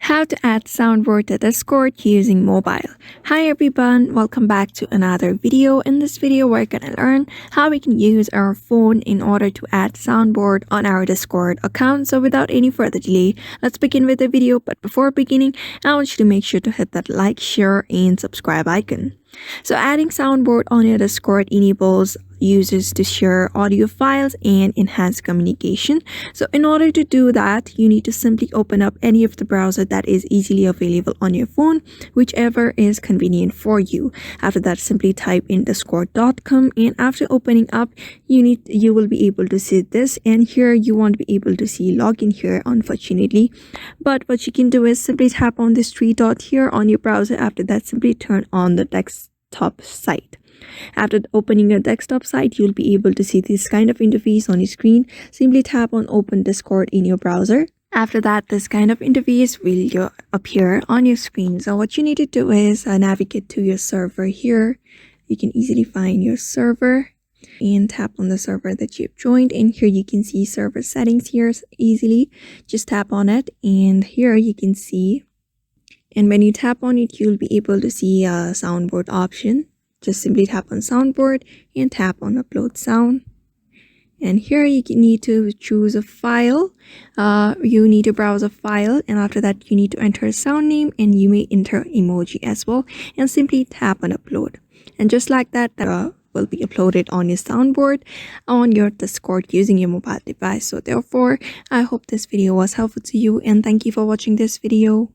How to add Soundboard to Discord using mobile. Hi everyone, welcome back to another video. In this video, we're gonna learn how we can use our phone in order to add Soundboard on our Discord account. So without any further delay, let's begin with the video. But before beginning, I want you to make sure to hit that like, share, and subscribe icon. So adding Soundboard on your Discord enables users to share audio files and enhance communication. So in order to do that, you need to simply open up any of the browser that is easily available on your phone, whichever is convenient for you. After that, simply type in discord.com, and after opening up, you will be able to see this, and here you won't be able to see login here, unfortunately. But what you can do is simply tap on this three dot here on your browser. After that, simply turn on the desktop site. After opening your desktop site, you'll be able to see this kind of interface on your screen. Simply tap on open Discord in your browser. After that, this kind of interface will appear on your screen. So what you need to do is navigate to your server here. You can easily find your server and tap on the server that you've joined, and here you can see server settings here easily. Just tap on it, and here you can see, and when you tap on it, you'll be able to see a soundboard option. Just simply tap on Soundboard and tap on Upload Sound. And here you need to choose a file. You need to browse a file, and after that you need to enter a sound name, and you may enter emoji as well, and simply tap on Upload. And just like that, will be uploaded on your Soundboard on your Discord using your mobile device. So therefore, I hope this video was helpful to you, and thank you for watching this video.